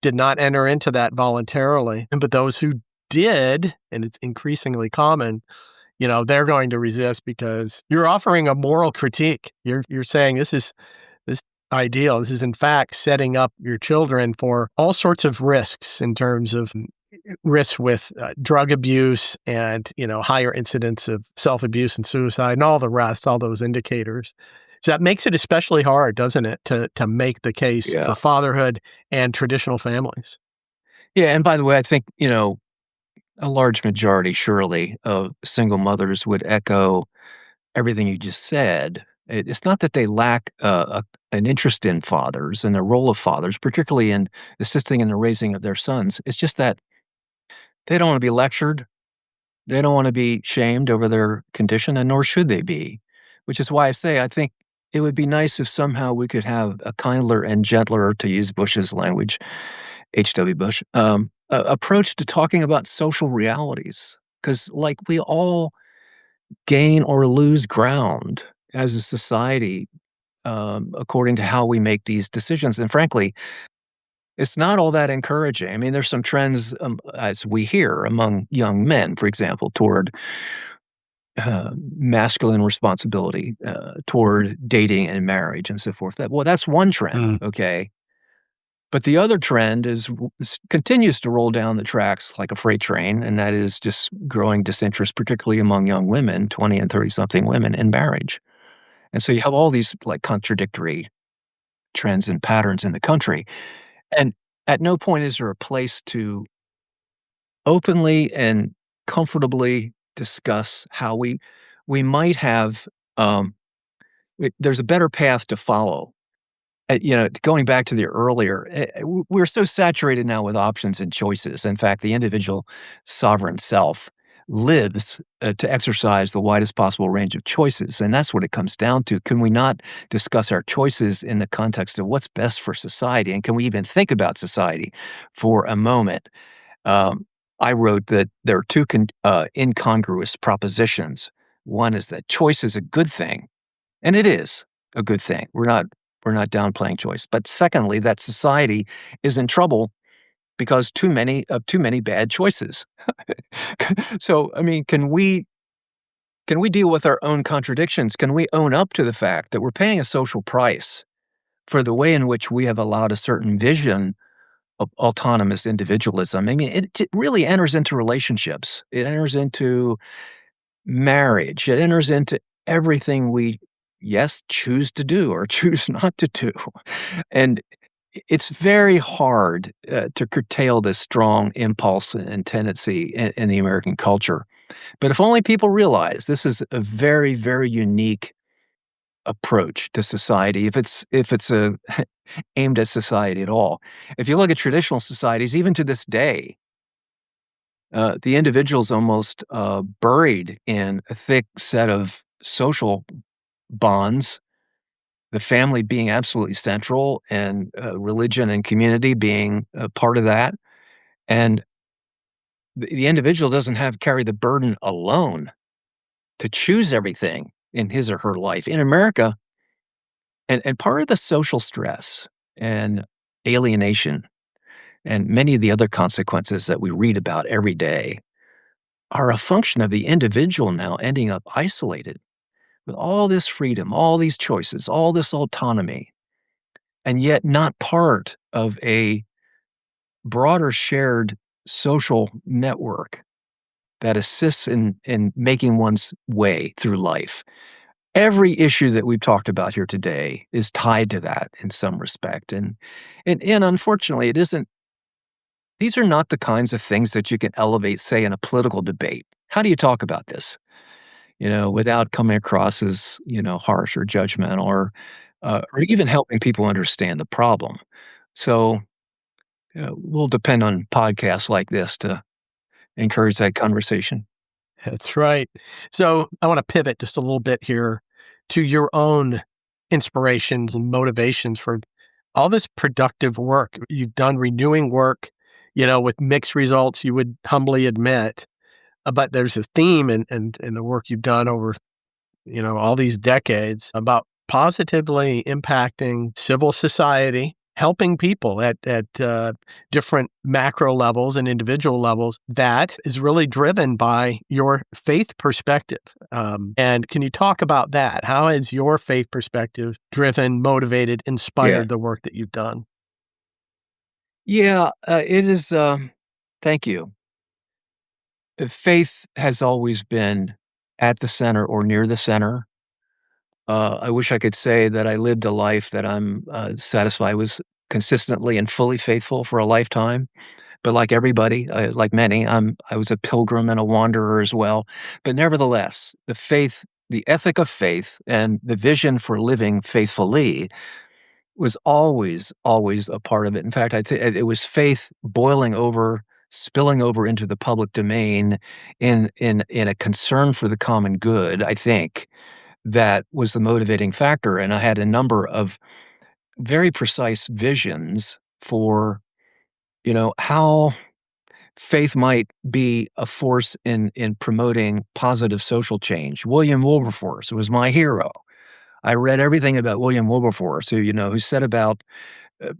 did not enter into that voluntarily, but those who did, and it's increasingly common, they're going to resist because you're offering a moral critique. You're saying this ideal. This is in fact setting up your children for all sorts of risks in terms of risks with drug abuse and, higher incidence of self-abuse and suicide and all the rest, all those indicators. So that makes it especially hard, doesn't it, to make the case for fatherhood and traditional families. Yeah, and by the way, I think, a large majority, surely, of single mothers would echo everything you just said. It's not that they lack an interest in fathers and the role of fathers, particularly in assisting in the raising of their sons. It's just that they don't want to be lectured. They don't want to be shamed over their condition, and nor should they be, which is why I say I think it would be nice if somehow we could have a kindler and gentler, to use Bush's language, H.W. Bush, approach to talking about social realities. Because, we all gain or lose ground as a society according to how we make these decisions. And frankly, it's not all that encouraging. I mean, there's some trends, as we hear, among young men, for example, toward masculine responsibility, toward dating and marriage and so forth. That's one trend, okay? But the other trend continues to roll down the tracks like a freight train, and that is just growing disinterest, particularly among young women, 20 and 30-something women, in marriage. And so you have all these contradictory trends and patterns in the country. And at no point is there a place to openly and comfortably discuss how we might have there's a better path to follow. Going back to the earlier, we're so saturated now with options and choices. In fact, the individual sovereign self lives to exercise the widest possible range of choices. And that's what it comes down to. Can we not discuss our choices in the context of what's best for society? And can we even think about society for a moment? I wrote that there are two incongruous propositions. One is that choice is a good thing, and it is a good thing. We're not downplaying choice. But secondly, that society is in trouble because too many bad choices. So, I mean, can we deal with our own contradictions? Can we own up to the fact that we're paying a social price for the way in which we have allowed a certain vision of autonomous individualism? I mean, it really enters into relationships. It enters into marriage. It enters into everything we choose to do or choose not to do. And it's very hard to curtail this strong impulse and tendency in the American culture. But if only people realize this is a very, very unique approach to society, if it's aimed at society at all. If you look at traditional societies, even to this day, the individual's almost buried in a thick set of social bonds, the family being absolutely central, and religion and community being a part of that. And the individual doesn't have carry the burden alone to choose everything in his or her life. In America, and part of the social stress and alienation and many of the other consequences that we read about every day are a function of the individual now ending up isolated with all this freedom, all these choices, all this autonomy, and yet not part of a broader shared social network that assists in making one's way through life. Every issue that we've talked about here today is tied to that in some respect, and unfortunately, it isn't. These are not the kinds of things that you can elevate, say, in a political debate. How do you talk about this, without coming across as, harsh or judgmental or even helping people understand the problem? So, we'll depend on podcasts like this to encourage that conversation. That's right. So I want to pivot just a little bit here to your own inspirations and motivations for all this productive work. You've done renewing work, with mixed results, you would humbly admit. But there's a theme in the work you've done over, all these decades about positively impacting civil society, helping people at different macro levels and individual levels. That is really driven by your faith perspective. And can you talk about that? How has your faith perspective driven, motivated, Yeah. inspired the work that you've done? Yeah, it is, thank you. Faith has always been at the center or near the center. I wish I could say that I lived a life that I'm, satisfied was consistently and fully faithful for a lifetime, but like everybody, like many, I was a pilgrim and a wanderer as well. But nevertheless, the ethic of faith and the vision for living faithfully was always, always a part of it. In fact, it was faith boiling over, spilling over into the public domain in a concern for the common good, I think, that was the motivating factor, and I had a number of very precise visions for, how faith might be a force in promoting positive social change. William Wilberforce was my hero. I read everything about William Wilberforce, who set about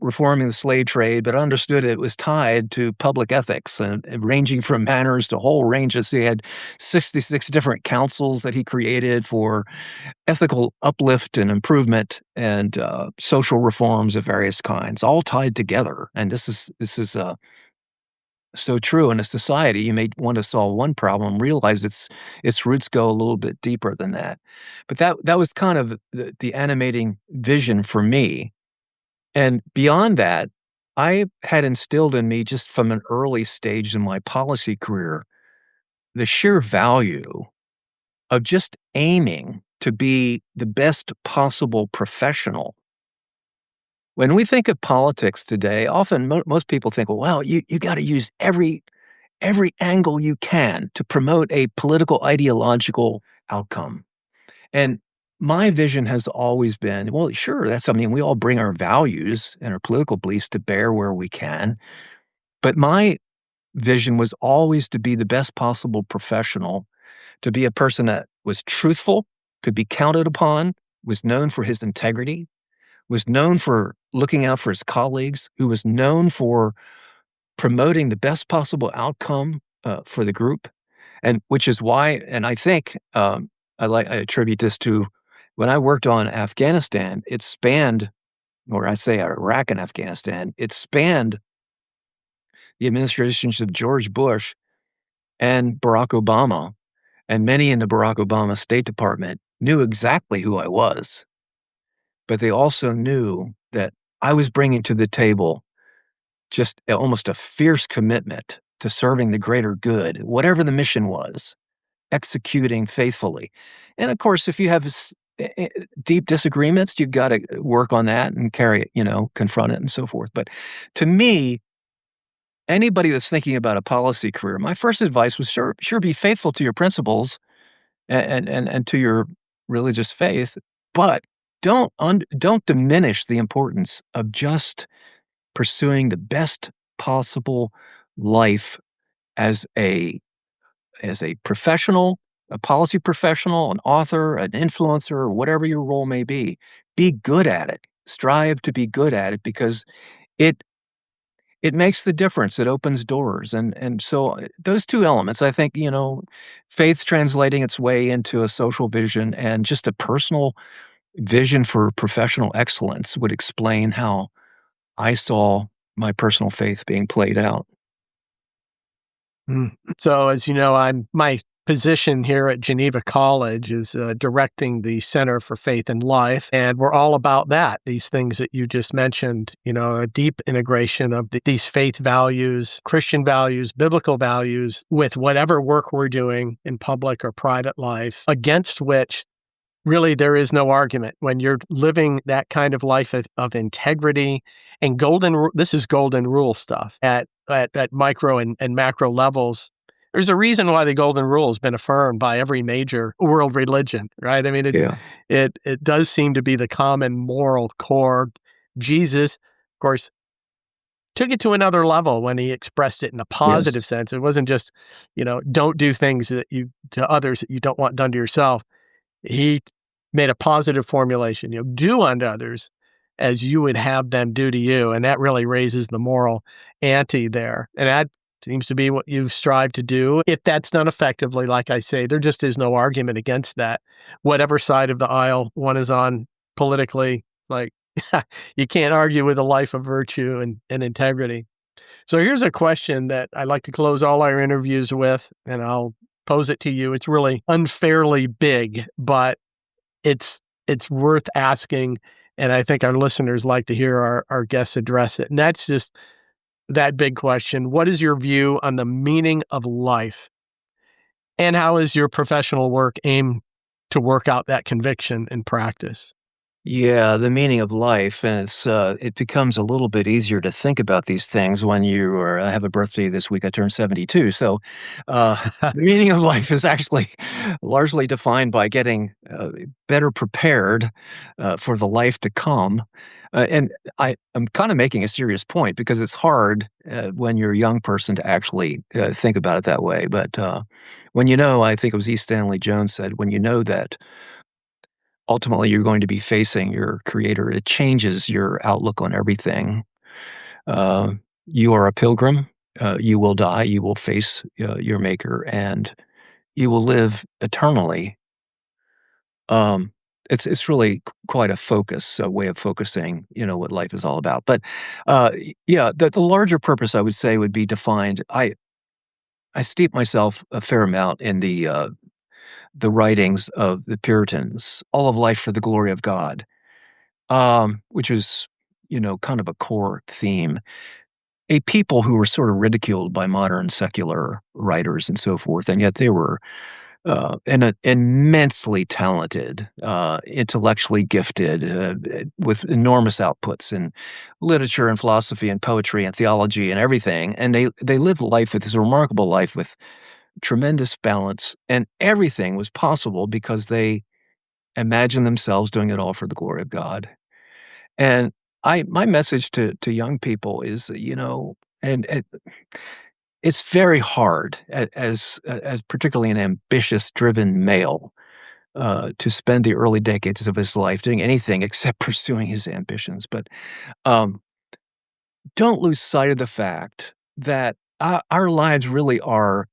reforming the slave trade, but understood it was tied to public ethics and ranging from manners to whole ranges. He had 66 different councils that he created for ethical uplift and improvement and social reforms of various kinds, all tied together. And this is so true in a society. You may want to solve one problem, realize its roots go a little bit deeper than that. But that was kind of the animating vision for me. And beyond that, I had instilled in me just from an early stage in my policy career the sheer value of just aiming to be the best possible professional. When we think of politics today, often most people think, well, you got to use every angle you can to promote a political ideological outcome. And my vision has always been, well, sure, that's something we all bring our values and our political beliefs to bear where we can. But my vision was always to be the best possible professional, to be a person that was truthful, could be counted upon, was known for his integrity, was known for looking out for his colleagues, who was known for promoting the best possible outcome for the group, and which is why, and I think I attribute this to when I worked on Afghanistan. It spanned, or I say Iraq and Afghanistan. It spanned the administrations of George Bush and Barack Obama, and many in the Barack Obama State Department knew exactly who I was, but they also knew that I was bringing to the table just almost a fierce commitment to serving the greater good, whatever the mission was, executing faithfully. And of course, if you have deep disagreements, you've got to work on that and carry it, confront it and so forth. But to me, anybody that's thinking about a policy career, my first advice was sure be faithful to your principles and to your religious faith, but don't diminish the importance of just pursuing the best possible life as a professional, a policy professional, an author, an influencer, whatever your role may be. Be good at it. Strive to be good at it because it it makes the difference. It opens doors. And so those two elements, I think, faith translating its way into a social vision and just a personal vision for professional excellence would explain how I saw my personal faith being played out. So, as you know, my position here at Geneva College is directing the Center for Faith and Life, and we're all about that. These things that you just mentioned, a deep integration of these faith values, Christian values, biblical values, with whatever work we're doing in public or private life, against which really there is no argument. When you're living that kind of life of integrity and this is golden rule stuff at micro and macro levels. There's a reason why the golden rule has been affirmed by every major world religion, right? I mean, it does seem to be the common moral core. Jesus, of course, took it to another level when he expressed it in a positive sense. It wasn't just, don't do things to others that you don't want done to yourself. He made a positive formulation, do unto others as you would have them do to you. And that really raises the moral ante there. And that seems to be what you've strived to do. If that's done effectively, like I say, there just is no argument against that. Whatever side of the aisle one is on politically, like you can't argue with a life of virtue and integrity. So here's a question that I like to close all our interviews with, and I'll pose it to you. It's really unfairly big, but it's worth asking, and I think our listeners like to hear our guests address it. And that's just that big question. What is your view on the meaning of life? And how is your professional work aimed to work out that conviction in practice? Yeah, the meaning of life, and it becomes a little bit easier to think about these things when you I have a birthday this week. I turned 72, so the meaning of life is actually largely defined by getting better prepared for the life to come. And I'm kind of making a serious point because it's hard when you're a young person to actually think about it that way. But when I think it was E. Stanley Jones said, when you know that ultimately you're going to be facing your creator, it changes your outlook on everything. You are a pilgrim. You will die. You will face your maker, and you will live eternally. It's really quite a focus, a way of focusing, what life is all about. But the larger purpose I would say would be defined. I steep myself a fair amount in the writings of the Puritans, all of life for the glory of God, which is, kind of a core theme. A people who were sort of ridiculed by modern secular writers and so forth, and yet they were immensely talented, intellectually gifted, with enormous outputs in literature and philosophy and poetry and theology and everything. And they lived life with this remarkable life with tremendous balance, and everything was possible because they imagined themselves doing it all for the glory of God. And my message to young people is, and it's very hard as particularly an ambitious, driven male to spend the early decades of his life doing anything except pursuing his ambitions. But don't lose sight of the fact that our lives really are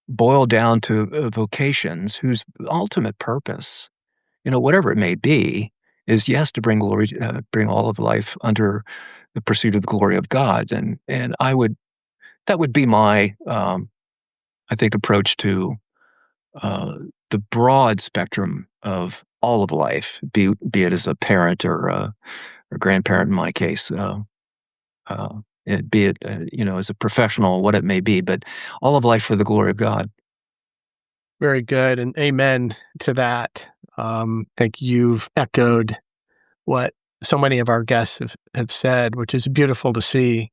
boiled down to vocations whose ultimate purpose, whatever it may be, is yes to bring glory, bring all of life under the pursuit of the glory of God, and that would be my I think approach to the broad spectrum of all of life, be it as a parent or or grandparent in my case, be it, as a professional, what it may be, but all of life for the glory of God. Very good, and amen to that. I think you've echoed what so many of our guests have said, which is beautiful to see,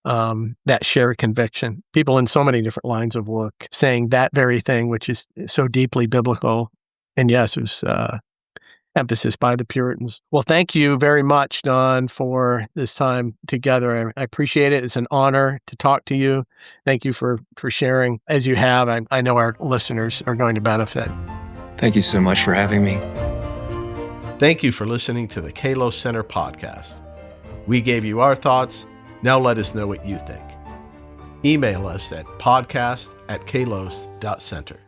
that shared conviction. People in so many different lines of work saying that very thing, which is so deeply biblical. And yes, it was emphasis by the Puritans. Well, thank you very much, Don, for this time together. I appreciate it. It's an honor to talk to you. Thank you for sharing as you have. I know our listeners are going to benefit. Thank you so much for having me. Thank you for listening to the Kalos Center podcast. We gave you our thoughts. Now let us know what you think. Email us at podcast@kalos.center.